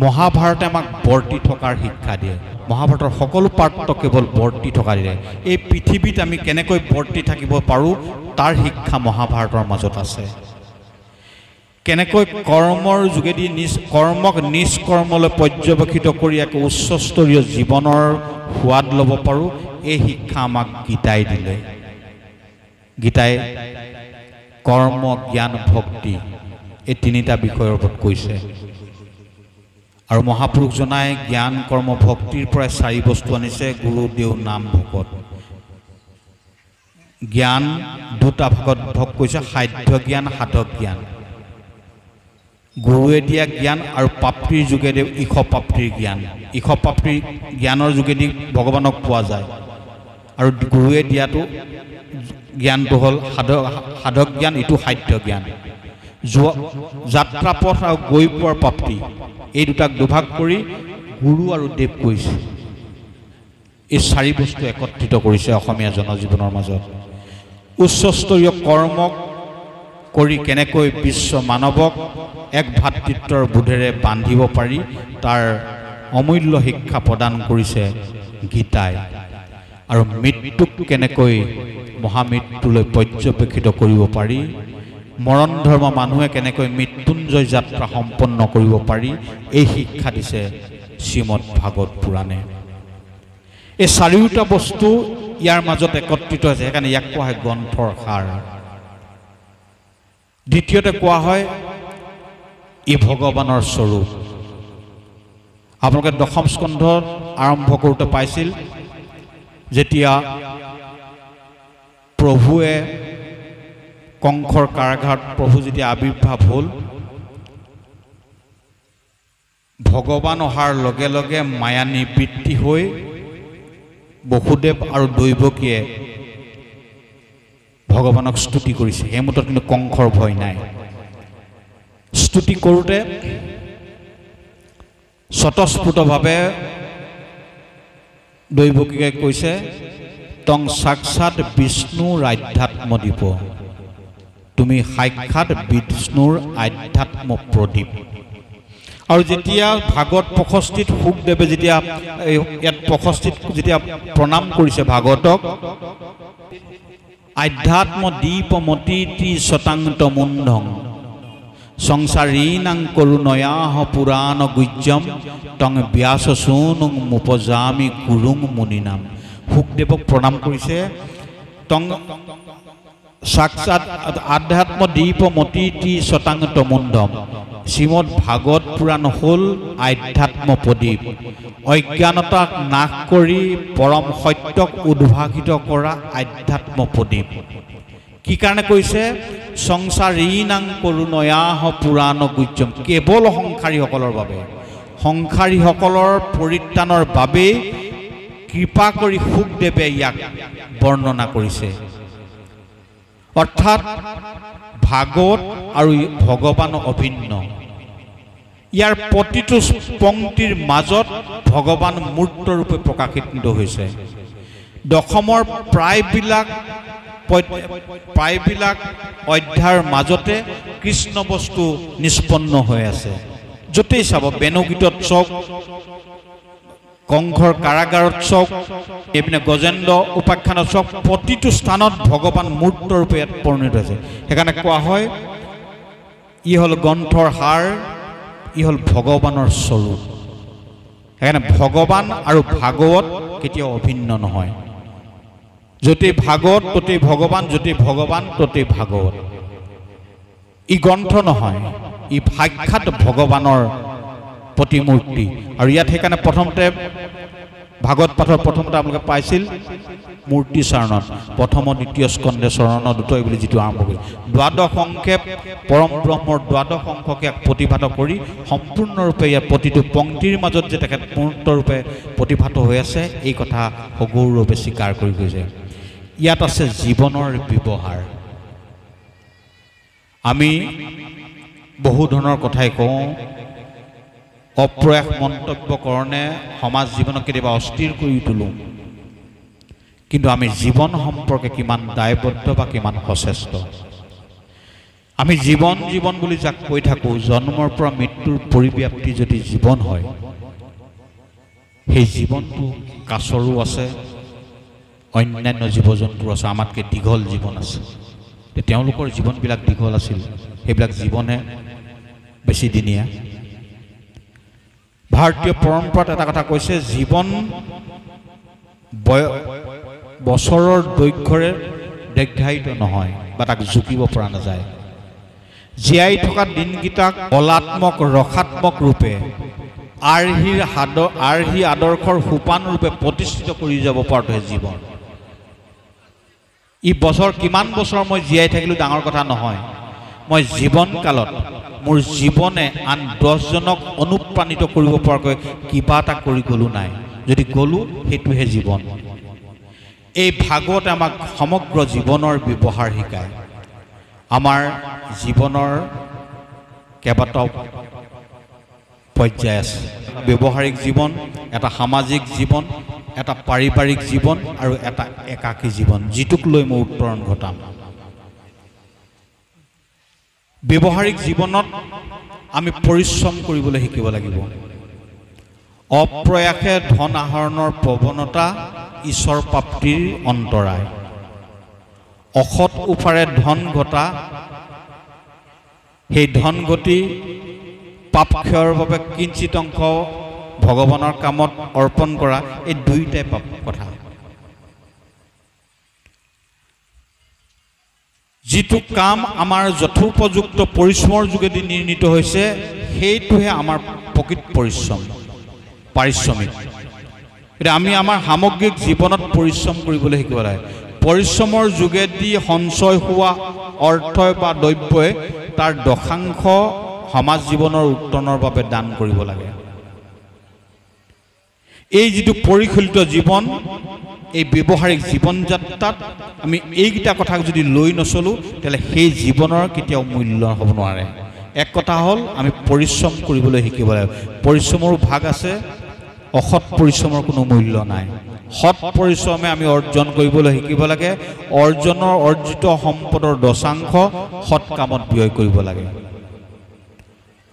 মহাভাৰতে আমাক বৰ্তি থকাৰ শিক্ষা দিয়ে। মহাভাৰতৰ সকলো পাত্ৰ কেৱল বৰ্তি থকা দিয়ে। এই পৃথিৱীত আমি কেনেকৈ বৰ্তি থাকিব পাৰোঁ তাৰ শিক্ষা মহাভাৰতৰ মাজত আছে। কেনেকৈ কৰ্মৰ যোগেদি কৰ্মক নিষ্কৰ্মলৈ পৰ্যবেক্ষিত কৰি এক উচ্চস্তৰীয় জীৱনৰ সোৱাদ ল'ব পাৰোঁ, এই শিক্ষা আমাক গীতাই দিলে। গীতাই কৰ্ম, জ্ঞান, ভক্তি এই তিনিটা বিষয়ৰ ওপৰত কৈছে। আৰু মহাপুৰুষজনাই জ্ঞান, কৰ্ম, ভক্তিৰ পৰাই 4 বস্তু আনিছে: গুৰু, দেও, নাম, ভকত। জ্ঞান 2টা ভাগত ভগ কৰিছে: সাধ্য জ্ঞান, সাধক জ্ঞান। গুৰুৱে দিয়া জ্ঞান আৰু প্ৰাপ্তিৰ যোগেদি ঈশ প্ৰাপ্তিৰ জ্ঞান। ঈশ প্ৰাপ্তিৰ জ্ঞানৰ যোগেদি ভগৱানক পোৱা যায়। আৰু গুৰুৱে দিয়াটো জ্ঞানটো হ'ল সাধক জ্ঞান, ইটো সাধ্য জ্ঞান। যাত্ৰা পথ আৰু গৈ পোৱাৰ প্ৰাপ্তি, এই দুটাক দুভাগ কৰি গুৰু আৰু দেৱ কৈছে। এই 4 বস্তু একত্ৰিত কৰিছে অসমীয়া জনজীৱনৰ মাজত। উচ্চস্তৰীয় কৰ্মক কৰি কেনেকৈ বিশ্ব মানৱক এক ভাতৃত্বৰ বোধেৰে বান্ধিব পাৰি তাৰ অমূল্য শিক্ষা প্ৰদান কৰিছে গীতাই। আৰু মৃত্যুক কেনেকৈ মহামৃত্যুলৈ পৰ্যবেক্ষিত কৰিব পাৰি, মৰণ ধৰ্ম মানুহে কেনেকৈ মৃত্যুঞ্জয় যাত্ৰা সম্পন্ন কৰিব পাৰি, এই শিক্ষা দিছে শ্ৰীমদ ভাগৱত পুৰাণে। এই 4টা বস্তু ইয়াৰ মাজত একত্ৰিত হৈছে, সেইকাৰণে ইয়াক কোৱা হয় গ্ৰন্থৰ সাৰ। দ্বিতীয়তে কোৱা হয় ই ভগৱানৰ স্বৰূপ। আপোনালোকে 10ম স্কন্ধত আৰম্ভ কৰোঁতে পাইছিল, যেতিয়া প্ৰভুৱে কংসৰ কাৰাগাৰত প্ৰভু যেতিয়া আৱিৰ্ভাৱ হ'ল, ভগৱান অহাৰ লগে লগে মায়া নিবৃত্তি হৈ বসুদেৱ আৰু দৈৱকীয়ে ভগৱানক স্তুতি কৰিছে। সেই মুহূৰ্তত কিন্তু কংসৰ ভয় নাই। স্তুতি কৰোঁতে স্বতঃস্ফূৰ্তভাৱে দৈৱকীয়ে কৈছে, তং সাক্ষাৎ বিষ্ণুৰ আধ্যাত্মদীপ, তুমি সাক্ষাৎ বিষ্ণুৰ আধ্যাত্ম প্ৰদীপ। আৰু যেতিয়া ভাগৱত 65ত শুকদেৱে যেতিয়া ইয়াত 65ত যেতিয়া প্ৰণাম কৰিছে ভাগৱতক, আধ্যাত্ম দীপমতীতি শতাংত মুণ্ডং সংসাৰীণাং কৰুণয়াহ পুৰাণ গুজ্জম তং ব্যাস সূনুং মুপজামি গুৰুং মুনিনাম। শুকদেৱক প্ৰণাম কৰিছে। তং সাক্ষাৎ আধ্যাত্ম দীপমতীতি শতাংত মুণ্ডম। শ্ৰীমদ ভাগৱত পুৰাণ হ'ল আধ্যাত্ম প্ৰদীপ, অজ্ঞানতাক নাশ কৰি পৰম সত্যক উদ্ভাসিত কৰা আধ্যাত্ম প্ৰদীপ। কি কাৰণে কৈছে? সংসাৰীণাং কৰুণয়াহ পুৰাণ গুজ্জম, কেৱল সংসাৰীসকলৰ বাবে, সংসাৰীসকলৰ পৰিত্ৰাণৰ বাবেই কৃপা কৰি শুকদেৱে ইয়াক বৰ্ণনা কৰিছে। অৰ্থাৎ ভাগৱত আৰু ভগৱান অভিন্ন। ইয়াৰ প্ৰতিটো পংক্তিৰ মাজত ভগৱান মূৰ্তৰূপে প্ৰকাশিত হৈছে। 10মৰ প্ৰায়বিলাক অধ্যায়ৰ মাজতে কৃষ্ণ বস্তু নিষ্পন্ন হৈ আছে। য'তেই চাব, বেণুগীতত চাওক, কংসৰ কাৰাগাৰত চাওক, এইপিনে গজেন্দ্ৰ উপাখ্যানত চাওক, প্ৰতিটো স্থানত ভগৱান মূৰ্তৰূপে ইয়াত পৰিণত হৈছে। সেইকাৰণে কোৱা হয় ই হ'ল গ্ৰন্থৰ সাৰ, ই হ'ল ভগৱানৰ স্বৰূপ। সেইকাৰণে ভগৱান আৰু ভাগৱত কেতিয়াও অভিন্ন নহয়। য'তেই ভাগৱত ত'তেই ভগৱান, য'তেই ভগৱান ত'তেই ভাগৱত। ই গ্ৰন্থ নহয়, ই সাক্ষাৎ ভগৱানৰ প্ৰতিমূৰ্তি। আৰু ইয়াত সেইকাৰণে প্ৰথমতে ভাগৱত পাঠৰ প্ৰথমতে আপোনালোকে পাইছিল মূৰ্তি চৰণত, 1ম 2য় স্কন্ধে চৰণ দুটই বুলি যিটো আৰম্ভ কৰিছিল। 12 অংশে পৰম ব্ৰহ্মৰ 12 অংশকে প্ৰতিভাত কৰি সম্পূৰ্ণৰূপে ইয়াৰ প্ৰতিটো পংক্তিৰ মাজত যে তেখেত মূৰ্তৰূপে প্ৰতিভাত হৈ আছে, এই কথা সগৌৰৱে স্বীকাৰ কৰি গৈছে। ইয়াত আছে জীৱনৰ ব্যৱহাৰ। আমি বহু ধৰণৰ কথাই কওঁ, অপ্ৰয়াস মন্তব্য কাৰণে সমাজ জীৱনক কেতিয়াবা অস্থিৰ কৰি তোলোঁ, কিন্তু আমি জীৱন সম্পৰ্কে কিমান দায়বদ্ধ বা কিমান সচেষ্ট। আমি জীৱন জীৱন বুলি যাক কৈ থাকোঁ, জন্মৰ পৰা মৃত্যুৰ পৰিব্যাপ্তি যদি জীৱন হয়, সেই জীৱনটো কাছৰো আছে, অন্যান্য জীৱ জন্তুৰ আছে, আমাতকৈ দীঘল জীৱন আছে। তেওঁলোকৰ জীৱনবিলাক দীঘল আছিল, সেইবিলাক জীৱনে বেছিদিনীয়া। ভাৰতীয় পৰম্পৰাত এটা কথা কৈছে, জীৱন বছৰৰ দৈৰ্ঘ্যৰে দীৰ্ঘায়িত নহয় বা তাক জুকিব পৰা নাযায়। জীয়াই থকা দিনকেইটাক কলাত্মক ৰসাত্মক ৰূপে আৰ্হি আদৰ্শৰ সোপান ৰূপে প্ৰতিষ্ঠিত কৰি যাব পৰাটোহে জীৱন। ই বছৰ কিমান বছৰ মই জীয়াই থাকিলোঁ ডাঙৰ কথা নহয়, মই জীৱনকালত মোৰ জীৱনে আন 10জনক অনুপ্ৰাণিত কৰিব পৰাকৈ কিবা এটা কৰি গ'লোঁ নাই, যদি গ'লোঁ সেইটোহে জীৱন। এই ভাগৱতে আমাক সমগ্ৰ জীৱনৰ ব্যৱহাৰ শিকায়। আমাৰ জীৱনৰ কেইবাটাও পৰ্যায় আছে, ব্যৱহাৰিক জীৱন, এটা সামাজিক জীৱন, এটা পাৰিবাৰিক জীৱন আৰু এটা একাকী জীৱন, যিটোক লৈ মই উত্তৰণ ঘটাম। ব্যৱহাৰিক জীৱনত আমি পৰিশ্ৰম কৰিবলৈ শিকিব লাগিব। অপ্ৰয়াসে ধন আহৰণৰ প্ৰৱণতা ঈশ্বৰ প্ৰাপ্তিৰ অন্তৰায়। অসৎ উপায়েৰে ধন ঘটা, সেই ধন ঘটি পাপ ক্ষয়ৰ বাবে কিঞ্চিত অংশ ভগৱানৰ কামত অৰ্পণ কৰা, এই দুয়োটাই পাপ কথা। যিটো কাম আমাৰ যথোপযুক্ত পৰিশ্ৰমৰ যোগেদি নিৰ্ণীত হৈছে, সেইটোহে আমাৰ প্ৰকৃত পাৰিশ্ৰমিক। এতিয়া আমি আমাৰ সামগ্ৰিক জীৱনত পৰিশ্ৰম কৰিবলৈ শিকিব লাগে। পৰিশ্ৰমৰ যোগেদি সঞ্চয় হোৱা অৰ্থ বা দ্ৰব্যই তাৰ দশাংশ সমাজ জীৱনৰ উত্তৰণৰ বাবে দান কৰিব লাগে। এই যিটো পৰিশীলিত জীৱন, এই ব্যৱহাৰিক জীৱন যাত্ৰাত আমি এইকেইটা কথাক যদি লৈ নচলোঁ, তেতিয়াহ'লে সেই জীৱনৰ কেতিয়াও মূল্য হ'ব নোৱাৰে। এক কথা হ'ল, আমি পৰিশ্ৰম কৰিবলৈ শিকিব লাগে। পৰিশ্ৰমৰো ভাগ আছে, অসৎ পৰিশ্ৰমৰ কোনো মূল্য নাই। সৎ পৰিশ্ৰমে আমি অৰ্জন কৰিবলৈ শিকিব লাগে। অৰ্জিত সম্পদৰ দশাংশ সৎ কামত ব্যয় কৰিব লাগে।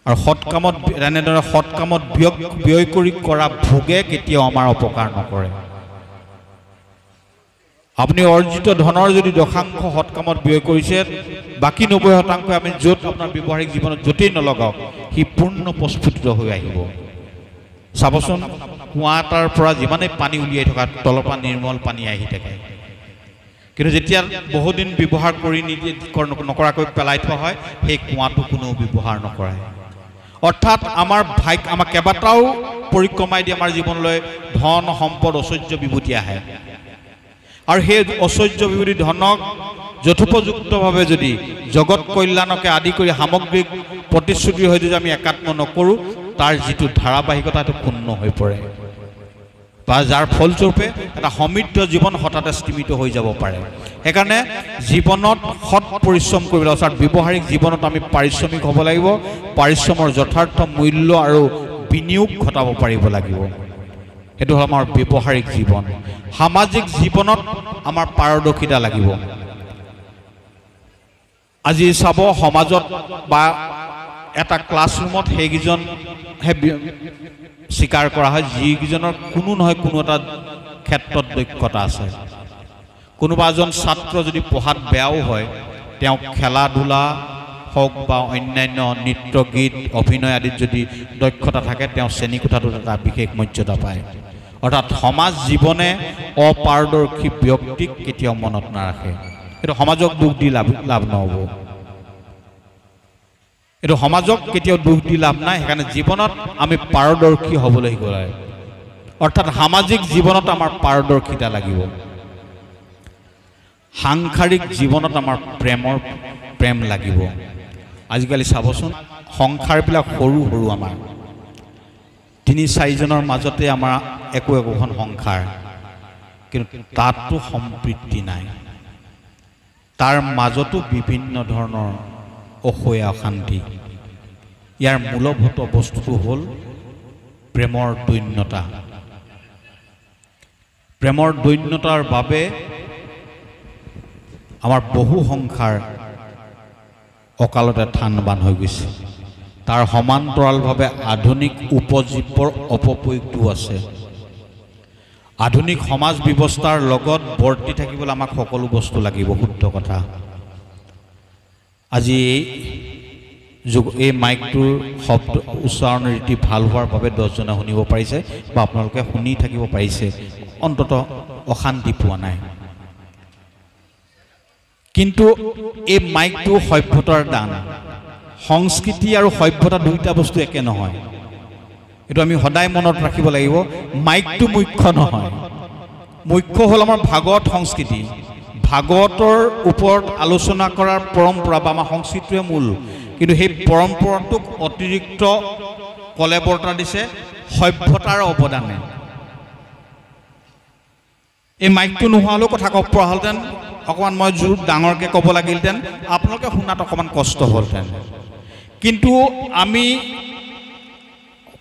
আৰু এনেদৰে সৎ কামত ব্যয় কৰি কৰা ভোগে কেতিয়াও আমাৰ অপকাৰ নকৰে। আপুনি অৰ্জিত ধনৰ যদি দশাংশ সৎ কামত ব্যয় কৰিছে, বাকী 90% আমি য'ত আপোনাৰ ব্যৱহাৰিক জীৱনত য'তেই নলগাওক, সি পূৰ্ণ প্ৰস্ফুটিত হৈ আহিব। চাবচোন, কুঁৱা এটাৰ পৰা যিমানেই পানী উলিয়াই থকা, তলৰ পৰা নিৰ্মল পানী আহি থাকে। কিন্তু যেতিয়া বহুদিন ব্যৱহাৰ কৰি নকৰাকৈ পেলাই থোৱা হয়, সেই কুঁৱাটো কোনো ব্যৱহাৰ নকৰে। অৰ্থাৎ আমাৰ কেইবাটাও পৰিক্ৰমাই দি আমাৰ জীৱনলৈ ধন সম্পদ ঐশ্বৰ্য বিভূতি আহে। আৰু সেই ঐশ্বৰ্য বিভূতি ধনক যথোপযুক্তভাৱে যদি জগত কল্যাণকে আদি কৰি সামগ্ৰিক প্ৰতিশ্ৰুতিৰ সৈতে যদি আমি একাত্ম নকৰোঁ, তাৰ যিটো ধাৰাবাহিকতা সেইটো ক্ষুণ্ণ হৈ পৰে, বা যাৰ ফলস্বৰূপে এটা সমৃদ্ধ জীৱন হঠাতে স্তিমিত হৈ যাব পাৰে। সেইকাৰণে জীৱনত সৎ পৰিশ্ৰম কৰিব লাগিব। অৰ্থাৎ ব্যৱহাৰিক জীৱনত আমি পাৰিশ্ৰমিক হ'ব লাগিব, পাৰিশ্ৰমৰ যথাৰ্থ মূল্য আৰু বিনিয়োগ ঘটাব পাৰিব লাগিব। সেইটো হ'ল আমাৰ ব্যৱহাৰিক জীৱন। সামাজিক জীৱনত আমাৰ পাৰদৰ্শিতা লাগিব। আজি চাব, সমাজত বা এটা ক্লাছৰুমত সেইকেইজনহে স্বীকাৰ কৰা হয় যিকেইজনৰ কোনো নহয় কোনো এটা ক্ষেত্ৰত দক্ষতা আছে। কোনোবা এজন ছাত্ৰ যদি পঢ়াত বেয়াও হয়, তেওঁ খেলা ধূলা হওক বা অন্যান্য নৃত্য গীত অভিনয় আদিত যদি দক্ষতা থাকে, তেওঁ শ্ৰেণীকোঠাটোত এটা বিশেষ মৰ্যাদা পায়। অৰ্থাৎ সমাজ জীৱনে অপাৰদৰ্শী ব্যক্তিক কেতিয়াও মনত নাৰাখে। এইটো সমাজক দুখ দি লাভ নহ'ব। এইটো সমাজক কেতিয়াও দুখ দি লাভ নাই। সেইকাৰণে জীৱনত আমি পাৰদৰ্শী হ'বলৈ শিকিব লাগে। অৰ্থাৎ সামাজিক জীৱনত আমাৰ পাৰদৰ্শিতা লাগিব। সাংসাৰিক জীৱনত আমাৰ প্ৰেম লাগিব। আজিকালি চাবচোন, সংসাৰবিলাক সৰু সৰু, আমাৰ ৩-৪জনৰ মাজতে আমাৰ একোখন সংসাৰ, কিন্তু তাতো সম্প্ৰীতি নাই। তাৰ মাজতো বিভিন্ন ধৰণৰ অসূয়া অশান্তি। ইয়াৰ মূলভূত বস্তুটো হ'ল প্ৰেমৰ দৈন্যতা। প্ৰেমৰ দৈন্যতাৰ বাবে আমাৰ বহু সংসাৰ অকালতে থান-বান হৈ গৈছে। তাৰ সমান্তৰালভাৱে আধুনিক উপজীৱৰ অপপ্ৰয়োগটো আছে। আধুনিক সমাজ ব্যৱস্থাৰ লগত বৰ্তি থাকিবলৈ আমাক সকলো বস্তু লাগিব, শুদ্ধ কথা। আজি এই মাইকটোৰ শব্দ উচ্চাৰণ ৰীতি ভাল হোৱাৰ বাবে 10জনে শুনিব পাৰিছে বা আপোনালোকে শুনি থাকিব পাৰিছে, অন্ততঃ অশান্তি পোৱা নাই। কিন্তু এই মাইকটো সভ্যতাৰ দান। সংস্কৃতি আৰু সভ্যতা দুইটা বস্তু একে নহয়, এইটো আমি সদায় মনত ৰাখিব লাগিব। মাইকটো মুখ্য নহয়, মুখ্য হ'ল আমাৰ ভাগৱত সংস্কৃতি। ভাগৱতৰ ওপৰত আলোচনা কৰাৰ পৰম্পৰা বা আমাৰ সংস্কৃতিটোৱে মূল, কিন্তু সেই পৰম্পৰাটোক অতিৰিক্ত কলেবৰ্তা দিছে সভ্যতাৰ অৱদানে। এই মাইকটো নোহোৱালৈও কথা ক'ব পৰা হ'লহেঁতেন, অকণমান মই জোৰ ডাঙৰকৈ ক'ব লাগিলহেঁতেন, আপোনালোকে শুনাত অকণমান কষ্ট হ'লহেঁতেন। কিন্তু আমি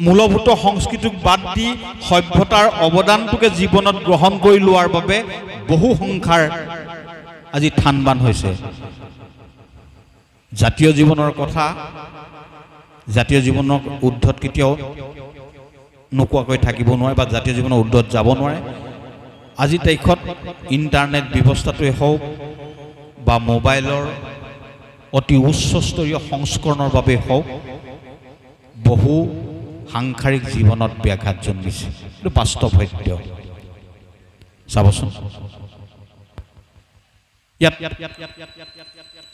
মূলভূত সংস্কৃতিক বাদ দি সভ্যতাৰ অৱদানটোকে জীৱনত গ্ৰহণ কৰি লোৱাৰ বাবে বহু সংসাৰ আজি থান-বান হৈছে। জাতীয় জীৱনৰ কথা, জাতীয় জীৱনৰ ঊৰ্ধত কেতিয়াও নোকোৱাকৈ থাকিব নোৱাৰে বা জাতীয় জীৱনৰ ঊৰ্ধত যাব নোৱাৰে। আজি তাৰিখত ইণ্টাৰনেট ব্যৱস্থাটোৱে হওক বা মোবাইলৰ অতি উচ্চস্তৰীয় সংস্কৰণৰ বাবে হওক বহু সাংসাৰিক জীৱনত ব্যাঘাত জন্মিছে। এইটো বাস্তৱ সত্য। চাবচোন, ইয়াত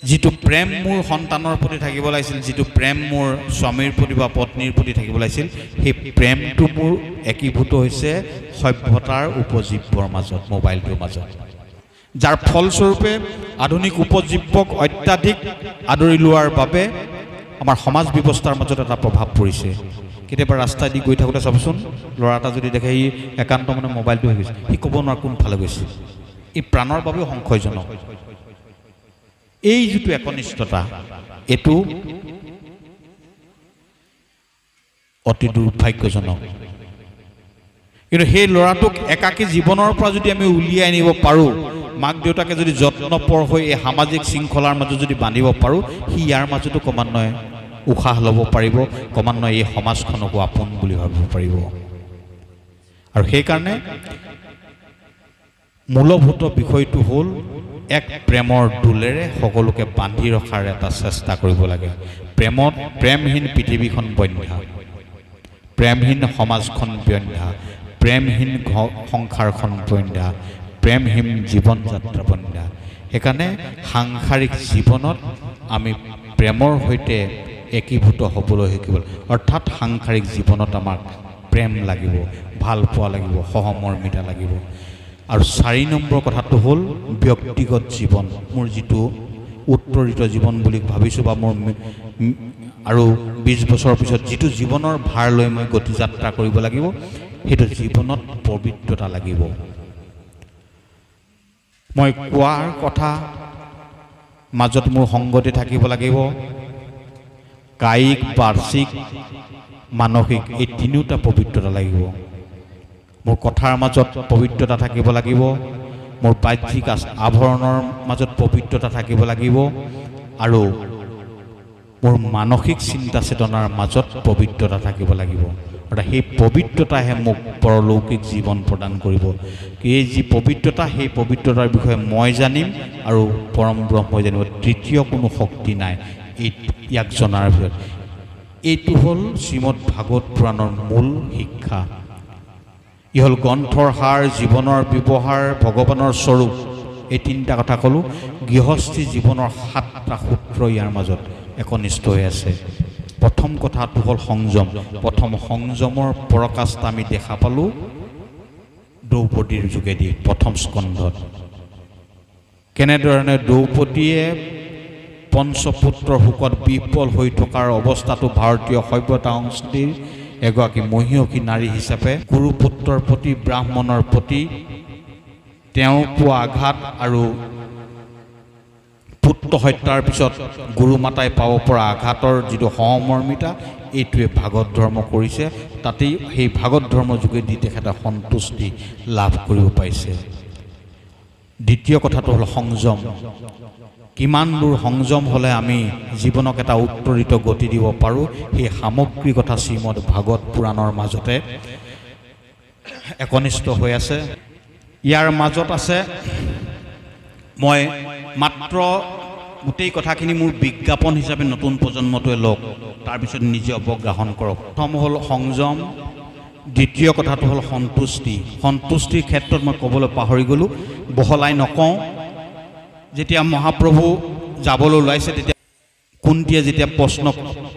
যিটো প্ৰেম মোৰ সন্তানৰ প্ৰতি থাকিব লাগিছিল, যিটো প্ৰেম মোৰ স্বামীৰ প্ৰতি বা পত্নীৰ প্ৰতি থাকিব লাগিছিল, সেই প্ৰেমটো মোৰ একীভূত হৈছে সভ্যতাৰ উপজীৱৰ মাজত, মোবাইলটোৰ মাজত। যাৰ ফলস্বৰূপে আধুনিক উপজীৱক অত্যাধিক আদৰি লোৱাৰ বাবে আমাৰ সমাজ ব্যৱস্থাৰ মাজত এটা প্ৰভাৱ পৰিছে। কেতিয়াবা ৰাস্তা দি গৈ থাকোঁতে চাবচোন, ল'ৰা এটা যদি দেখে সি একান্ত মানে মোবাইলটো হৈ গৈছে, সি ক'ব নোৱাৰে কোনফালে গৈছে। এই প্ৰাণৰ বাবেও সংশয়জনক। এই যিটো একনিষ্ঠতা, এইটো অতি দুৰ্ভাগ্যজনক। কিন্তু সেই ল'ৰাটোক একাকী জীৱনৰ পৰা যদি আমি উলিয়াই আনিব পাৰোঁ, মাক দেউতাকে যদি যত্নপৰ হৈ এই সামাজিক শৃংখলাৰ মাজত যদি বান্ধিব পাৰোঁ, সি ইয়াৰ মাজতো ক্ৰমান্বয়ে উশাহ ল'ব পাৰিব, ক্ৰমান্বয়ে এই সমাজখনকো আপোন বুলি ভাবিব পাৰিব। আৰু সেইকাৰণে মূলভূত বিষয়টো হ'ল এক প্ৰেমৰ দোলেৰে সকলোকে বান্ধি ৰখাৰ এটা চেষ্টা কৰিব লাগে। প্ৰেমহীন পৃথিৱীখন বন্ধ্যা, প্ৰেমহীন সমাজখন বন্ধ্যা, প্ৰেমহীন সংসাৰখন বন্ধ্যা, প্ৰেমহীন জীৱন যাত্ৰা বন্ধ্যা। সেইকাৰণে সাংসাৰিক জীৱনত আমি প্ৰেমৰ সৈতে একীভূত হ'বলৈ শিকিব, অৰ্থাৎ সাংসাৰিক জীৱনত আমাক প্ৰেম লাগিব, ভাল পোৱা লাগিব, সহমৰ্মিতা লাগিব। আৰু 4 নম্বৰ কথাটো হ'ল ব্যক্তিগত জীৱন। মোৰ যিটো উত্তৰিত জীৱন বুলি ভাবিছোঁ বা মোৰ আৰু 20 বছৰৰ পিছত যিটো জীৱনৰ ভাৰ লৈ মই গতি যাত্ৰা কৰিব লাগিব, সেইটো জীৱনত পবিত্ৰতা লাগিব। মই কোৱাৰ কথা মাজত মোৰ সংগতি থাকিব লাগিব। কায়িক, বাৰ্ষিক, মানসিক, এই তিনিওটা পবিত্ৰতা লাগিব। মোৰ কথাৰ মাজত পবিত্ৰতা থাকিব লাগিব, মোৰ বাহ্যিক আভৰণৰ মাজত পবিত্ৰতা থাকিব লাগিব, আৰু মোৰ মানসিক চিন্তা চেতনাৰ মাজত পবিত্ৰতা থাকিব লাগিব। অৰ্থাৎ সেই পবিত্ৰতাহে মোক পৰলৌকিক জীৱন প্ৰদান কৰিব। এই যি পবিত্ৰতা, সেই পবিত্ৰতাৰ বিষয়ে মই জানিম আৰু পৰম ব্ৰহ্মই জানিব। তৃতীয় কোনো শক্তি নাই ইয়াক জনাৰ ভিতৰত। এইটো হ'ল শ্ৰীমদ ভাগৱত পুৰাণৰ মূল শিক্ষা। ই হ'ল গ্ৰন্থৰ সাৰ, জীৱনৰ ব্যৱহাৰ, ভগৱানৰ স্বৰূপ। এই 3টা কথা ক'লোঁ। গৃহস্থী জীৱনৰ 7টা সূত্ৰ ইয়াৰ মাজত একনিষ্ঠ হৈ আছে। প্ৰথম কথাটো হ'ল সংযম। প্ৰথম সংযমৰ পৰকাষ্ঠা আমি দেখা পালোঁ দ্ৰৌপদীৰ যোগেদি প্ৰথম স্কন্ধত। কেনেধৰণে দ্ৰৌপদীয়ে পঞ্চপুত্ৰৰ শোকত বিফল হৈ থকাৰ অৱস্থাটো ভাৰতীয় সভ্যতা সংস্কৃতিৰ এগৰাকী মহিয়সী নাৰী হিচাপে গুৰুপুত্ৰৰ প্ৰতি, ব্ৰাহ্মণৰ প্ৰতি তেওঁ পোৱা আঘাত আৰু পুত্ৰ হত্যাৰ পিছত গুৰু মাতাই পাব পৰা আঘাতৰ যিটো সহমৰ্মিতা, এইটোৱে ভাগৱত ধৰ্ম কৰিছে। তাতেই সেই ভাগৱত ধৰ্মৰ যোগেদি তেখেতে সন্তুষ্টি লাভ কৰিব পাৰিছে। দ্বিতীয় কথাটো হ'ল সংযম। কিমান দূৰ সংযম হ'লে আমি জীৱনক এটা উত্তৰিত গতি দিব পাৰোঁ, সেই সামগ্ৰিক কথা শ্ৰীমদ ভাগৱত পুৰাণৰ মাজতে একনিষ্ঠ হৈ আছে। ইয়াৰ মাজত আছে, মই মাত্ৰ গোটেই কথাখিনি মোৰ বিজ্ঞাপন হিচাপে নতুন প্ৰজন্মটোৱে লওক, তাৰপিছত নিজে অৱগ্ৰহণ কৰক। প্ৰথম হ'ল সংযম, দ্বিতীয় কথাটো হ'ল সন্তুষ্টি। সন্তুষ্টিৰ ক্ষেত্ৰত মই ক'বলৈ পাহৰি গ'লোঁ, বহলাই নকওঁ। যেতিয়া মহাপ্ৰভু যাবলৈ ওলাইছে, তেতিয়া কুন্তীয়ে যেতিয়া প্ৰশ্ন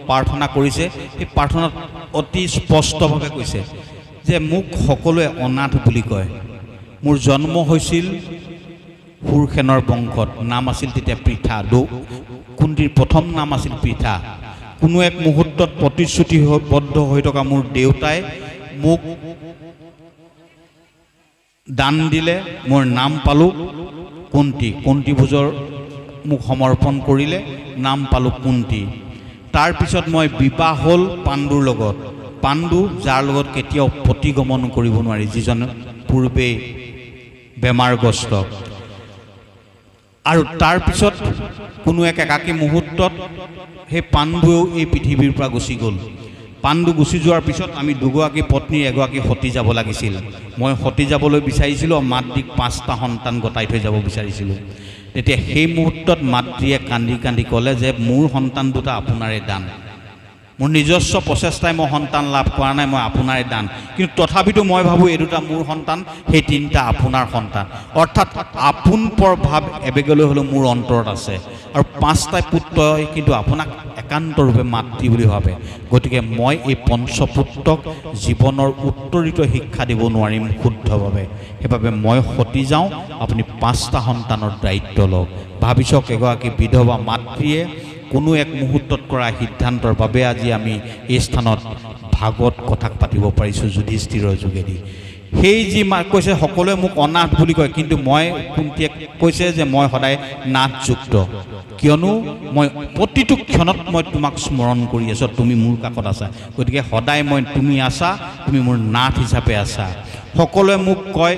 প্ৰাৰ্থনা কৰিছে, সেই প্ৰাৰ্থনাত অতি স্পষ্টভাৱে কৈছে যে মোক সকলোৱে অনাথ বুলি কয়। মোৰ জন্ম হৈছিল সুৰসেনৰ বংশত, নাম আছিল তেতিয়া পৃথা। কুন্তীৰ প্ৰথম নাম আছিল পৃথা। কোনো এক মুহূৰ্তত প্ৰতিশ্ৰুতিবদ্ধ হৈ থকা মোৰ দেউতাই মোক দান দিলে, মোৰ নাম পালোঁ কুন্তী। কুন্তী ভোজৰ মোক সমৰ্পণ কৰিলে, নাম পালোঁ কুন্তী। তাৰপিছত মই বিবাহ হ'ল পাণ্ডুৰ লগত। পাণ্ডু, যাৰ লগত কেতিয়াও প্ৰতিগমন কৰিব নোৱাৰি, যিজন পূৰ্বেই বেমাৰগ্ৰস্ত। আৰু তাৰপিছত কোনো এক একাকী মুহূৰ্তত সেই পাণ্ডুৱেও এই পৃথিৱীৰ পৰা গুচি গ'ল। পাণ্ডু গুচি যোৱাৰ পিছত আমি দুগৰাকী পত্নীৰ এগৰাকী সতী যাব লাগিছিল। মই সতী যাবলৈ বিচাৰিছিলোঁ, মাতৃক 5টা সন্তান গতাই থৈ যাব বিচাৰিছিলোঁ। তেতিয়া সেই মুহূৰ্তত মাতৃয়ে কান্দি কান্দি ক'লে যে মোৰ সন্তান দুটা আপোনাৰে দান। মোৰ নিজস্ব প্ৰচেষ্টাই মই সন্তান লাভ কৰা নাই, মই আপোনাৰে দান। কিন্তু তথাপিতো মই ভাবোঁ এই দুটা মোৰ সন্তান, সেই 3টা আপোনাৰ সন্তান। অৰ্থাৎ আপোন পৰ ভাৱ এবেগলৈ হ'লেও মোৰ অন্তৰত আছে। আৰু 5টা পুত্ৰই কিন্তু আপোনাক একান্তৰূপে মাতৃ বুলি ভাবে। গতিকে মই এই পঞ্চপুত্ৰক জীৱনৰ উত্তৰিত শিক্ষা দিব নোৱাৰিম শুদ্ধভাৱে, সেইবাবে মই সতি যাওঁ, আপুনি 5টা সন্তানৰ দায়িত্ব লওক। ভাবি চাওক, এগৰাকী বিধৱা মাতৃয়ে কোনো এক মুহূৰ্তত কৰা সিদ্ধান্তৰ বাবে আজি আমি এই স্থানত ভাগৱত কথাক পাতিব পাৰিছোঁ যুধিষ্ঠিৰৰ যোগেদি। সেই যি কৈছে সকলোৱে মোক অনাথ বুলি কয়, কিন্তু মই কুন্তীয়ে কৈছে যে মই সদায় নাথযুক্ত, কিয়নো মই প্ৰতিটো ক্ষণত মই তোমাক স্মৰণ কৰি আছোঁ, তুমি মোৰ কাষত আছা। গতিকে সদায় তুমি আছা, তুমি মোৰ নাথ হিচাপে আছা। সকলোৱে মোক কয়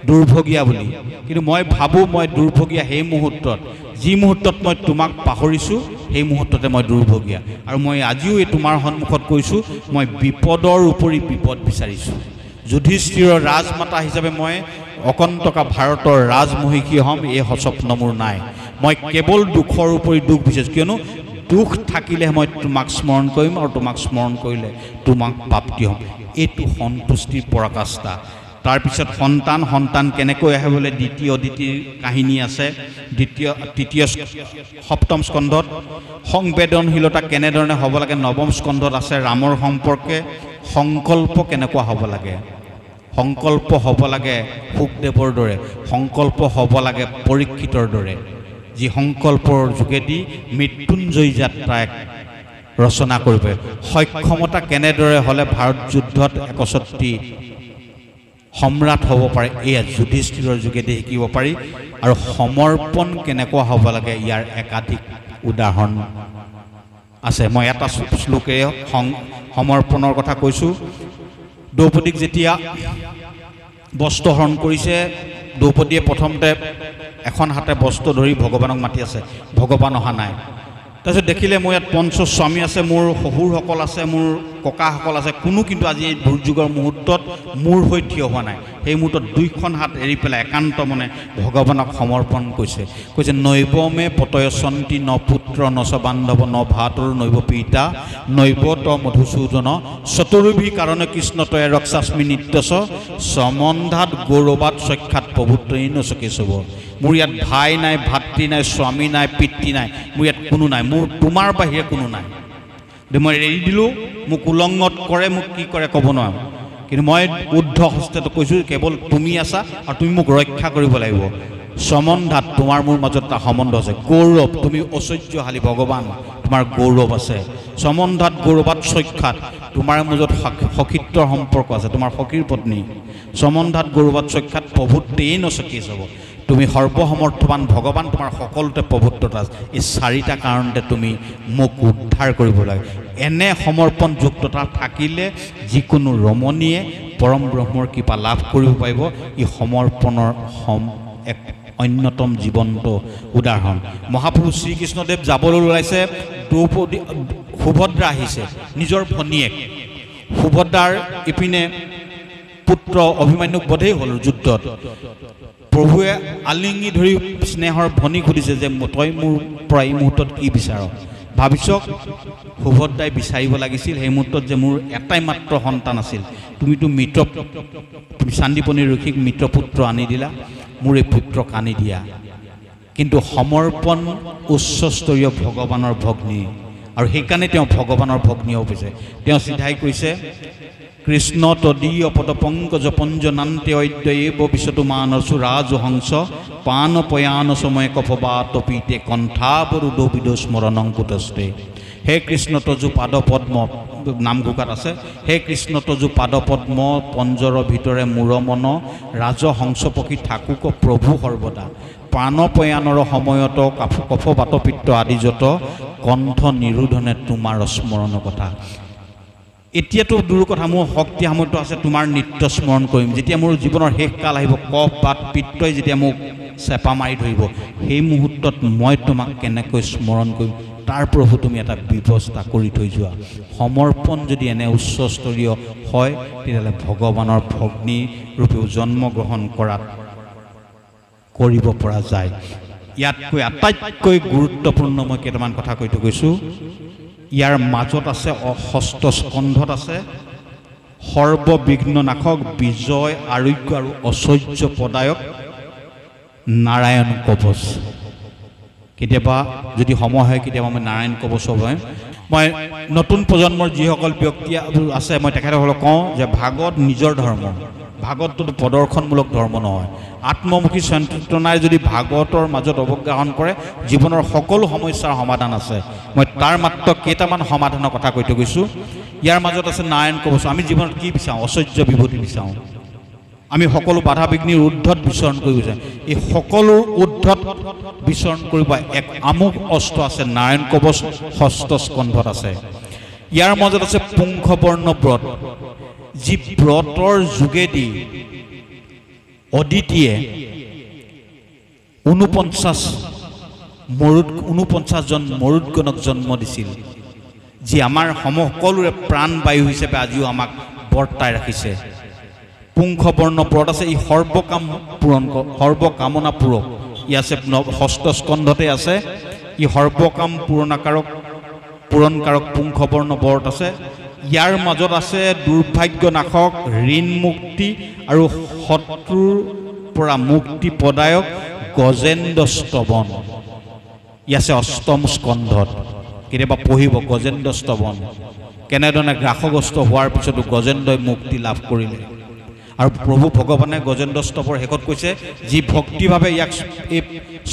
দুৰ্ভগীয়া বুলি, কিন্তু মই ভাবোঁ মই দুৰ্ভগীয়া সেই মুহূৰ্তত, যি মুহূৰ্তত মই তোমাক পাহৰিছোঁ, সেই মুহূৰ্ততে মই দুৰ্ভগীয়া। আৰু মই আজিও এই তোমাৰ সন্মুখত কৈছোঁ, মই বিপদৰ উপৰি বিপদ বিচাৰিছোঁ। যুধিষ্ঠিৰৰ ৰাজমাতা হিচাপে মই অকণ্টকা ভাৰতৰ ৰাজমহিষী হ'ম, এই সস্বপ্ন মোৰ নাই। মই কেৱল দুখৰ উপৰি দুখ বিচাৰিছোঁ, কিয়নো দুখ থাকিলেহে মই তোমাক স্মৰণ কৰিম, আৰু তোমাক স্মৰণ কৰিলে তোমাক প্ৰাপ্তি হ'ম। এইটো সন্তুষ্টিৰ পৰাকাষ্ঠা। তাৰপিছত সন্তান কেনেকৈ আহে বোলে দ্বিতীয় অদিতিৰ কাহিনী আছে। তৃতীয় সপ্তম স্কন্ধত সংবেদনশীলতা কেনেধৰণে হ'ব লাগে, নৱম স্কন্ধত আছে ৰামৰ সম্পৰ্কে সংকল্প কেনেকুৱা হ'ব লাগে। সংকল্প হ'ব লাগে শুকদেৱৰ দৰে, সংকল্প হ'ব লাগে পৰীক্ষিতৰ দৰে, যি সংকল্পৰ যোগেদি মৃত্যুঞ্জয়ী যাত্ৰা এক ৰচনা কৰিব। সক্ষমতা কেনেদৰে হ'লে ভাৰত যুদ্ধত 61 সম্ৰাট হ'ব পাৰে, এয়া যুধিষ্ঠিৰৰ যোগেদি শিকিব পাৰি। আৰু সমৰ্পণ কেনেকুৱা হ'ব লাগে, ইয়াৰ একাধিক উদাহৰণ আছে। মই এটা শ্লোকেৰে সমৰ্পণৰ কথা কৈছোঁ। দ্ৰৌপদীক যেতিয়া বস্ত্ৰহৰণ কৰিছে, দ্ৰৌপদীয়ে প্ৰথমতে এখন হাতে বস্ত্ৰ ধৰি ভগৱানক মাতি আছে, ভগৱান অহা নাই। তাৰপিছত দেখিলে মোৰ ইয়াত পঞ্চস্বামী আছে, মোৰ শহুৰসকল আছে, মোৰ ককাসকল আছে, কোনো কিন্তু আজি এই দুৰ্যোগৰ মুহূৰ্তত মোৰ হৈ থিয় হোৱা নাই। সেই মুহূৰ্তত 2খন হাত এৰি পেলাই একান্ত মনে ভগৱানক সমৰ্পণ কৈছে নৈবমে পতয়সন্তি ন পুত্ৰ ন চ বান্ধৱ ন ভাতৰ নৈব পিতা নৈব ত মধুসূদন চতুৰ্ভি কাৰণে কৃষ্ণ তয়ে ৰক্ষাস্মি নিত্যস সমন্ধাত গৌৰৱাত সখ্যাত প্ৰভুত্বই নচকেশৱ। মোৰ ইয়াত ভাই নাই, ভাতৃ নাই, স্বামী নাই, পিতৃ নাই, মোৰ ইয়াত কোনো নাই, মোৰ তোমাৰ বাহিৰে কোনো নাই। মই এৰি দিলোঁ, মোক উলংঘত কৰে, মোক কি কৰে ক'ব নোৱাৰোঁ, কিন্তু মই উদ্ধ হস্তেত কৈছোঁ কেৱল তুমি আছা আৰু তুমি মোক ৰক্ষা কৰিব লাগিব। সমন্ধাত তোমাৰ মোৰ মাজত এটা সম্বন্ধ আছে। গৌৰৱ, তুমি ঐশ্বৰ্যশালী ভগৱান, তোমাৰ গৌৰৱ আছে। সমন্ধাত গৌৰৱাত সখ্যাত, তোমাৰ মাজত সখীত্বৰ সম্পৰ্ক আছে, তোমাৰ সখীৰ পত্নী। সমন্ধাত গৌৰৱাত সখ্যাত প্ৰভুত্বেই নচকেশ হ'ব, তুমি সৰ্বসমৰ্থৱান ভগৱান, তোমাৰ সকলোতে প্ৰভুত্বতা আছে। এই 4টা কাৰণতে তুমি মোক উদ্ধাৰ কৰিব লাগে। এনে সমৰ্পণযুক্ততা থাকিলে যিকোনো ৰমণীয়ে পৰম ব্ৰহ্মৰ কৃপা লাভ কৰিব পাৰিব। ই সমৰ্পণৰ এক অন্যতম জীৱন্ত উদাহৰণ। মহাপুৰুষ শ্ৰীকৃষ্ণদেৱ যাবলৈ ওলাইছে, দ্ৰৌপদী সুভদ্ৰা আহিছে, নিজৰ ভনীয়েক সুভদ্ৰাৰ ইপিনে পুত্ৰ অভিমন্যুক বধেই হ'ল যুদ্ধত। প্ৰভুৱে আলিঙি ধৰি স্নেহৰ ভনীক সুধিছে যে তই মোৰ পৰা এই মুহূৰ্তত কি বিচাৰ? ভাবিছক সুভদ্ৰাই বিচাৰিব লাগিছিল সেই মুহূৰ্তত যে মোৰ এটাই মাত্ৰ সন্তান আছিল, তুমিতো চান্দিপনী ঋষিক মিত্ৰপুত্ৰ আনি দিলা, মোৰ এই পুত্ৰক আনি দিয়া। কিন্তু সমৰ্পণ উচ্চস্তৰীয় ভগৱানৰ ভগ্নী, আৰু সেইকাৰণে তেওঁ ভগৱানৰ ভগ্নী হ'ব পাৰিছে। তেওঁ চিধাই কৈছে, কৃষ্ণ তদীয় পদপংকজ পঞ্জনান্তে অদ্যয়েব বিশতু মানসু ৰাজহংস পান পয়ান সময় কফবাতপীতে কণ্ঠাবৰুদো বিদো স্মৰণং কুতস্তে। হে কৃষ্ণ তজু পাদ পদ্ম, নামঘোষাত আছে, হে কৃষ্ণ তজু পাদ পদ্ম পঞ্জৰৰ ভিতৰে মূৰ মন ৰাজহংস পক্ষী থাকুক প্ৰভু সৰ্বদা প্ৰাণপয়ানৰ সময়ত কফবাতপিত্ত আদি যত কণ্ঠ নিৰোধনে তোমাৰ স্মৰণ কথা। এতিয়াতো দূৰ কথা, মোৰ শক্তি সামৰ্থ্য আছে, তোমাৰ নিত্য স্মৰণ কৰিম। যেতিয়া মোৰ জীৱনৰ শেষ কাল আহিব, কফ বাত পিত্তই যেতিয়া মোক চেপা মাৰি ধৰিব, সেই মুহূৰ্তত মই তোমাক কেনেকৈ স্মৰণ কৰিম, তাৰ প্ৰভু তুমি এটা ব্যৱস্থা কৰি থৈ যোৱা। সমৰ্পণ যদি এনে উচ্চস্তৰীয় হয়, তেতিয়াহ'লে ভগৱানৰ ভগ্নী ৰূপেও জন্মগ্ৰহণ কৰিব পৰা যায়। ইয়াতকৈ আটাইতকৈ গুৰুত্বপূৰ্ণ মই কেইটামান কথা কৈ থৈ গৈছোঁ। ইয়াৰ মাজত আছে, ষষ্ঠ স্কন্ধত আছে, সৰ্ববিঘ্ন নাশক বিজয় আৰোগ্য আৰু ঐশ্বৰ্য প্ৰদায়ক নাৰায়ণ কৱচ। কেতিয়াবা যদি সময় হয়, কেতিয়াবা মই নাৰায়ণ কৱচ হয়, মই নতুন প্ৰজন্মৰ যিসকল ব্যক্তি আছে মই তেখেতসকলক কওঁ যে ভাগৱত নিজৰ ধৰ্ম, ভাগৱতটো প্ৰদৰ্শনমূলক ধৰ্ম নহয়। আত্মমুখী চেতনাই যদি ভাগৱতৰ মাজত অৱগাহন কৰে, জীৱনৰ সকলো সমস্যাৰ সমাধান আছে। মই তাৰ মাত্ৰ কেইটামান সমাধানৰ কথা কৈ থৈ গৈছোঁ। ইয়াৰ মাজত আছে নাৰায়ণ কৱচ। আমি জীৱনত কি বিচাৰোঁ? ঐশ্বৰ্য বিভূতি বিচাৰোঁ। আমি সকলো বাধা বিঘ্নিৰ ঊৰ্ধত বিচৰণ কৰিব বিচাৰোঁ। এই সকলো ঊৰ্ধত বিচৰণ কৰিব এক আমোঘ অস্ত্ৰ আছে, নাৰায়ণ কৱচ ষষ্ঠ স্কন্ধত আছে। ইয়াৰ মাজত আছে পুংখবৰ্ণ ব্ৰত, যি ব্ৰতৰ যোগেদি অদিতিয়ে 49জন মৰুদগণক জন্ম দিছিল, যি আমাৰ সকলোৰে প্ৰাণবায়ু হিচাপে আজিও আমাক বৰ্তাই ৰাখিছে। পুংখবৰ্ণ ব্ৰত আছে, ই সৰ্বকামনা পূৰক। ই আছে ষষ্ঠ স্কন্ধতে আছে। ই সৰ্বকাম পূৰণকাৰক পুংখবৰ্ণ ব্ৰত আছে। ইয়াৰ মাজত আছে দুৰ্ভাগ্য নাশক, ঋণ মুক্তি আৰু শত্ৰুৰ পৰা মুক্তি প্ৰদায়ক গজেন্দ্ৰ স্তৱন। ই আছে অষ্টম স্কন্ধত। কেতিয়াবা পঢ়িব গজেন্দ্ৰ স্তৱন, কেনেধৰণে গ্ৰাসগ্ৰস্ত হোৱাৰ পিছতো গজেন্দ্ৰই মুক্তি লাভ কৰিলে। আৰু প্ৰভু ভগৱানে গজেন্দ্ৰ স্তৱৰ শেষত কৈছে, যি ভক্তিভাৱে ইয়াক এই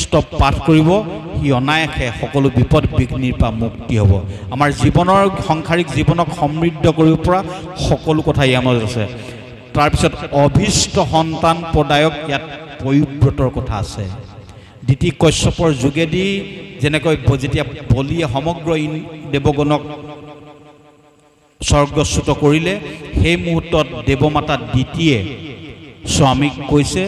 স্তৱ পাঠ কৰিব, সি অনায়াসে সকলো বিপদ বিঘ্নিৰ পৰা মুক্তি হ'ব। আমাৰ জীৱনৰ সাংসাৰিক জীৱনক সমৃদ্ধ কৰিব পৰা সকলো কথা ইয়াৰ মাজত আছে। তাৰপিছত অভীষ্ট সন্তান প্ৰদায়ক ইয়াত পয়ুব্ৰতৰ কথা আছে। দ্বিতীয় কশ্যপৰ যোগেদি যেনেকৈ যেতিয়া বলিয়ে সমগ্ৰ দেৱগণক স্বৰ্গচ্যুত কৰিলে, সেই মুহূৰ্তত দেৱমাতা দ্বিতীয়ে স্বামীক কৈছে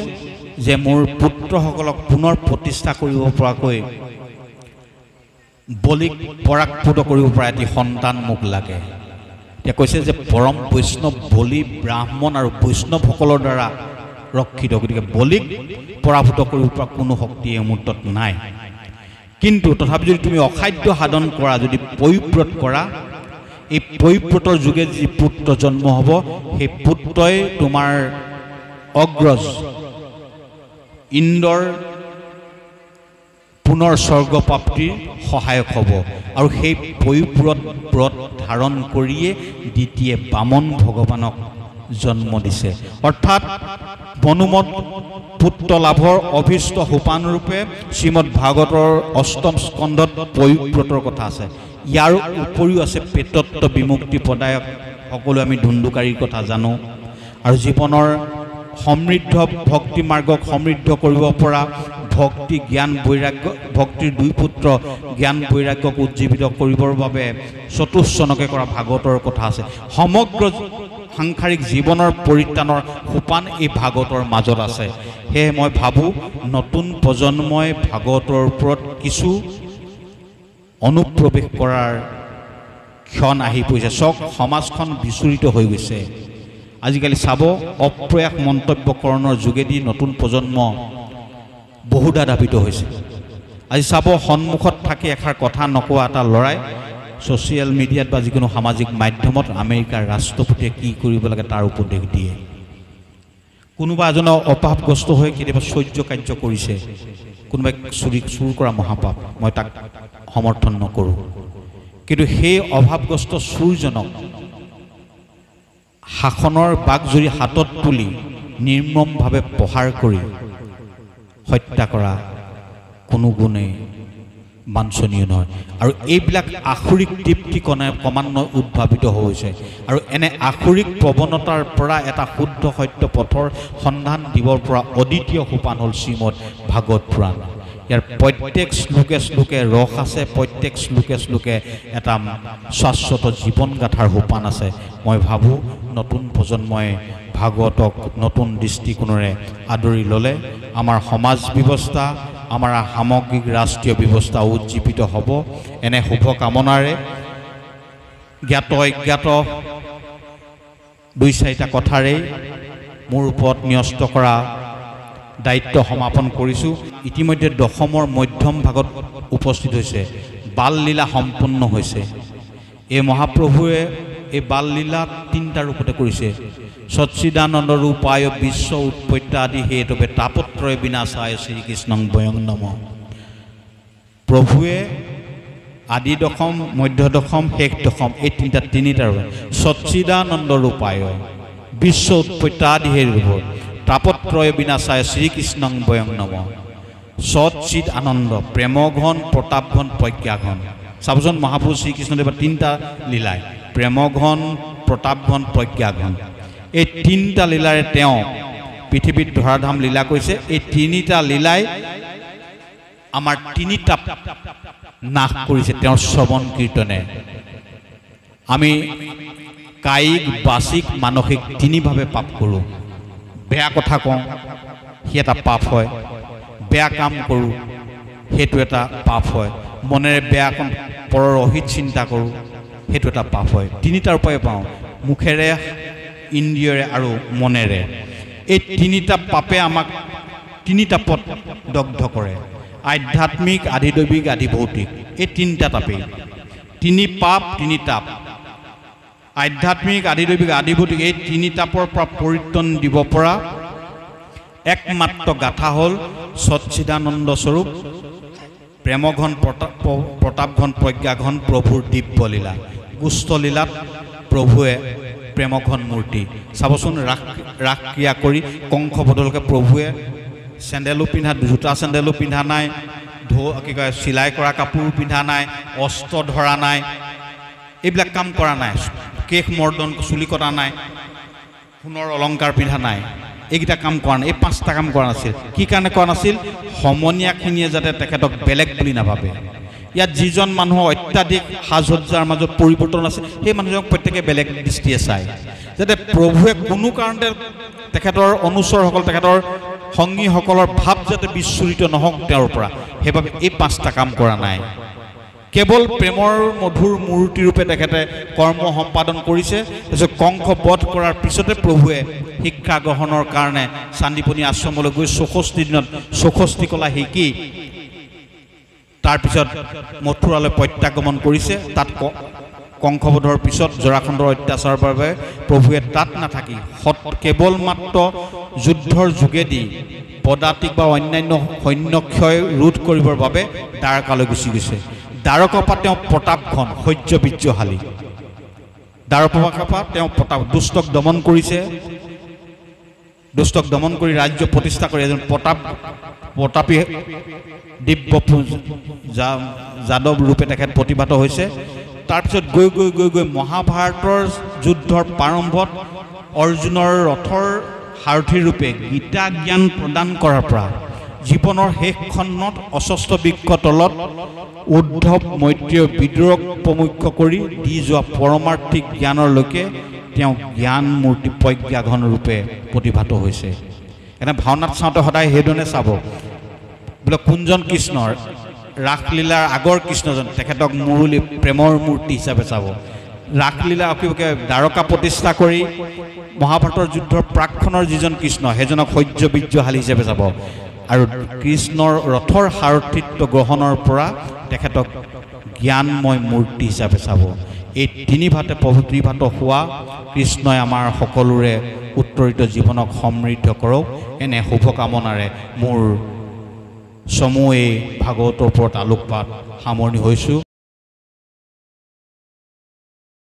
যে মোৰ পুত্ৰসকলক পুনৰ প্ৰতিষ্ঠা কৰিব পৰাকৈ বলিক পৰাক্পুত কৰিব পৰা এটি সন্তান মোক লাগে। এতিয়া কৈছে যে পৰম বৈষ্ণৱ বলি ব্ৰাহ্মণ আৰু বৈষ্ণৱসকলৰ দ্বাৰা ৰক্ষিত, গতিকে বলিক পৰাভূত কৰিব পৰা কোনো শক্তি এই মুহূৰ্তত নাই। কিন্তু তথাপি যদি তুমি অসাধ্য সাধন কৰা, যদি পয়ুব্ৰত কৰা, এই পয়ুব্ৰতৰ যোগে যি পুত্ৰ জন্ম হ'ব, সেই পুত্ৰই তোমাৰ অগ্ৰজ ইন্দ্ৰৰ পুনৰ স্বৰ্গপ্ৰাপ্তিৰ সহায়ক হ'ব। আৰু সেই পয়ুব্ৰত ব্ৰত ধাৰণ কৰিয়ে দ্বিতীয়ে বামন ভগৱানক জন্ম দিছে। অৰ্থাৎ মনোমত পুত্ৰ লাভৰ অভীষ্ট সোপানৰূপে শ্ৰীমদ ভাগৱতৰ অষ্টম স্কন্ধত পয়ুব্ৰতৰ কথা আছে। ইয়াৰ উপৰিও আছে পেটত্ব বিমুক্তি প্ৰদায়ক, সকলো আমি ধুন্দুকাৰীৰ কথা জানো। আৰু জীৱনৰ সমৃদ্ধ ভক্তি মাৰ্গক সমৃদ্ধ কৰিব পৰা ভক্তি জ্ঞান বৈৰাগ্য, ভক্তিৰ দুই পুত্ৰ জ্ঞান বৈৰাগ্যক উজ্জীৱিত কৰিবৰ বাবে চতুষ্চনকে কৰা ভাগৱতৰ কথা আছে। সমগ্ৰ সাংসাৰিক জীৱনৰ পৰিত্ৰাণৰ সোপান এই ভাগৱতৰ মাজত আছে। সেয়ে মই ভাবোঁ নতুন প্ৰজন্মই ভাগৱতৰ ওপৰত কিছু অনুপ্ৰৱেশ কৰাৰ ক্ষণ আহি পৰিছে। চক সমাজখন বিচূৰিত হৈ গৈছে। আজিকালি চাব অপ্ৰয়াস মন্তব্যকৰণৰ যোগেদি নতুন প্ৰজন্ম বহুধা ধাবিত হৈছে। আজি চাব সন্মুখত থাকি এষাৰ কথা নকোৱা এটা ল'ৰাই ছ'চিয়েল মিডিয়াত বা যিকোনো সামাজিক মাধ্যমত আমেৰিকাৰ ৰাষ্ট্ৰপতিয়ে কি কৰিব লাগে তাৰ উপদেশ দিয়ে। কোনোবা এজনৰ অপাপগ্ৰস্ত হৈ কেতিয়াবা শৌৰ্য কাৰ্য কৰিছে, কোনোবাই চুৰ কৰা মহাপাপ, মই তাক সমৰ্থন নকৰোঁ। কিন্তু সেই অভাৱগ্ৰস্ত চুৰজনক শাসনৰ বাঘজুৰি হাতত তুলি নিৰ্মমভাৱে প্ৰহাৰ কৰি হত্যা কৰা কোনো গুণেই বাঞ্ছনীয় নহয়। আৰু এইবিলাক আসুৰিক তৃপ্তি ক্ৰমান্বয়ে উদ্ভাৱিত হৈছে। আৰু এনে আসুৰিক প্ৰৱণতাৰ পৰা এটা শুদ্ধ সত্য পথৰ সন্ধান দিবৰ পৰা অদ্বিতীয় সোপান হ'ল শ্ৰীমদ ভাগৱত পুৰাণ। ইয়াৰ প্ৰত্যেক শ্লোকে শ্লোকে ৰস আছে, প্ৰত্যেক শ্লোকে শ্লোকে এটা শাশ্বত জীৱনগাথাৰ সোপান আছে। মই ভাবোঁ নতুন প্ৰজন্মই ভাগৱতক নতুন দৃষ্টিকোণেৰে আদৰি ল'লে আমাৰ সমাজ ব্যৱস্থা, আমাৰ সামগ্ৰিক ৰাষ্ট্ৰীয় ব্যৱস্থা উজ্জীৱিত হ'ব। এনে শুভকামনাৰে জ্ঞাত অজ্ঞাত দুই চাৰিটা কথাৰেই মোৰ ওপৰত ন্যস্ত কৰা দায়িত্ব সমাপন কৰিছোঁ। ইতিমধ্যে দশমৰ মধ্যম ভাগত উপস্থিত হৈছে, বাললীলা সম্পন্ন হৈছে। এই মহাপ্ৰভুৱে এই বাললীলা তিনিটা ৰূপতে কৰিছে। সচ্চিদানন্দ ৰূপায় বিশ্ব উৎপত্তি হেতুবে তাপত্ৰয় বিনাশায় শ্ৰীকৃষ্ণং বয়ং নম। প্ৰভুৱে আদি দশম, মধ্য দশম, শেষ দশম এই তিনিটা সচ্চিদানন্দ ৰূপায় বিশ্ব উৎপত্তি হেতুবে তাপত্ৰয় বিনাশায় শ্ৰীকৃষ্ণং বয়ং নম। সচ্চিদ আনন্দ, প্ৰেমঘন, প্ৰতাপঘন, প্ৰজ্ঞাঘন। চাবচোন মহাপুৰুষ শ্ৰীকৃষ্ণদেৱৰ তিনিটা লীলাই, প্ৰেমঘন, প্ৰতাপঘন, প্ৰজ্ঞাঘন। এই তিনিটা লীলাৰে তেওঁ পৃথিৱীত ধৰাধাম লীলা কৰিছে। এই তিনিটা লীলাই আমাৰ তিনিটা নাশ কৰিছে তেওঁৰ শ্ৰৱণ কীৰ্তনে। আমি কায়িক, বাচিক, মানসিক তিনিভাৱে পাপ কৰোঁ। বেয়া কথা কওঁ, সি এটা পাপ হয়। বেয়া কাম কৰোঁ, সেইটো এটা পাপ হয়। মনেৰে বেয়া কাম, পৰৰ অহিত চিন্তা কৰোঁ, সেইটো এটা পাপ হয়। তিনিটাৰ উপায় পাওঁ, মুখেৰে, ইন্দ্ৰিয়ৰে আৰু মনেৰে। এই তিনিটা পাপে আমাক তিনিটা পথ দগ্ধ কৰে, আধ্যাত্মিক, আধিদৈৱিক, আধি ভৌতিক। এই তিনিটা তাপেই, তিনি পাপ, তিনি তাপ, আধ্যাত্মিক, আধিদৈৱিক, আধি ভৌতিক। এই তিনি তাপৰ পৰা পৰিত্ৰাণ দিব পৰা একমাত্ৰ গাথা হ'ল সচ্চিদানন্দ স্বৰূপ প্ৰেমঘন, প্ৰতাপঘন, প্ৰজ্ঞাঘন প্ৰভুৰ দিব্যলীলা। গুষ্ঠলীলাত প্ৰভুৱে প্ৰেমঘন মূৰ্তি। চাবচোন ৰাস ক্ৰিয়া কৰি কংস বদলকে প্ৰভুৱে চেণ্ডেলো পিন্ধা, জোতা চেণ্ডেলো পিন্ধা নাই, কি কয় চিলাই কৰা কাপোৰো পিন্ধা নাই, অস্ত্ৰ ধৰা নাই, এইবিলাক কাম কৰা নাই। কেশ মৰ্দন, চুলি কটা নাই, সোণৰ অলংকাৰ পিন্ধা নাই, এইকেইটা কাম কৰা নাই। এই পাঁচটা কাম কৰা নাছিল। কি কাৰণে কৰা নাছিল? সমনীয়াখিনিয়ে যাতে তেখেতক বেলেগ বুলি নাভাবে। ইয়াত যিজন মানুহৰ অত্যাধিক সাজ সজ্জাৰ মাজত পৰিৱৰ্তন আছে, সেই মানুহজনক প্ৰত্যেকে বেলেগ দৃষ্টিয়ে চায়, যাতে প্ৰভুৱে কোনো কাৰণতে তেখেতৰ অনুচৰসকল, তেখেতৰ সংগীসকলৰ ভাৱ যাতে বিচ্ছুৰিত নহওক তেওঁৰ পৰা। সেইবাবে এই পাঁচটা কাম কৰা নাই। কেৱল প্ৰেমৰ মধুৰ মূৰ্তিৰূপে তেখেতে কৰ্ম সম্পাদন কৰিছে। তাৰপিছত কংস বধ কৰাৰ পিছতে প্ৰভুৱে শিক্ষা গ্ৰহণৰ কাৰণে চান্দিপনী আশ্ৰমলৈ গৈ 64 দিনত 64 কলা শিকি তাৰপিছত মথুৰালৈ প্ৰত্যাগমন কৰিছে। তাত কংসবধৰ পিছত জৰাসন্ধৰ অত্যাচাৰৰ বাবে প্ৰভুৱে তাত নাথাকি কেৱল মাত্ৰ যুদ্ধৰ যোগেদি পদাতিক বা অন্যান্য সৈন্যক্ষয় ৰোধ কৰিবৰ বাবে দ্বাৰকালৈ গুচি গৈছে। দ্বাৰকাৰ পৰা তেওঁ প্ৰতাপঘন, শৌৰ্য বীৰ্যশালী। দ্বাৰকাৰ পৰা তেওঁ দুষ্টক দমন কৰিছে। দুষ্টক দমন কৰি ৰাজ্য প্ৰতিষ্ঠা কৰি এজন প্ৰতাপী দিব্য যাদৱ ৰূপে তেখেত প্ৰতিভাত হৈছে। তাৰপিছত গৈ গৈ গৈ গৈ মহাভাৰতৰ যুদ্ধৰ প্ৰাৰম্ভত অৰ্জুনৰ ৰথৰ সাৰথী ৰূপে গীতা জ্ঞান প্ৰদান কৰাৰ পৰা জীৱনৰ শেষ খণ্ডত অস্বস্থ বৃক্ষ তলত উদ্ধৱ মৈত্ৰীয় বিদ্ৰোহক প্ৰমুখ্য কৰি দি যোৱা পৰমাৰ্থিক জ্ঞানৰলৈকে তেওঁ জ্ঞান মূৰ্তি প্ৰজ্ঞাঘন ৰূপে প্ৰতিভাত হৈছে। এনে ভাওনাত চাওঁতে সদায় সেইধৰণে চাব বোলে কোনজন কৃষ্ণৰ ৰাসলীলাৰ আগৰ কৃষ্ণজন তেখেতক মুৰুলী প্ৰেমৰ মূৰ্তি হিচাপে চাব। ৰাসলীলা অকিবকে দ্বাৰকা প্ৰতিষ্ঠা কৰি মহাভাৰতৰ যুদ্ধৰ প্ৰাকখনৰ যিজন কৃষ্ণ সেইজনক সহ্য বীৰ্যশালী হিচাপে চাব আৰু কৃষ্ণৰ ৰথৰ সাৰথিত্ব গ্ৰহণৰ পৰা তেখেতক জ্ঞানময় মূৰ্তি হিচাপে চাব। এই তিনিভাতে ত্ৰিভাত হোৱা কৃষ্ণই আমাৰ সকলোৰে উত্তৰিত জীৱনক সমৃদ্ধ কৰক। এনে শুভকামনাৰে মোৰ চমু এই ভাগৱতৰ ওপৰত আলোকপাত সামৰণি হৈছোঁ।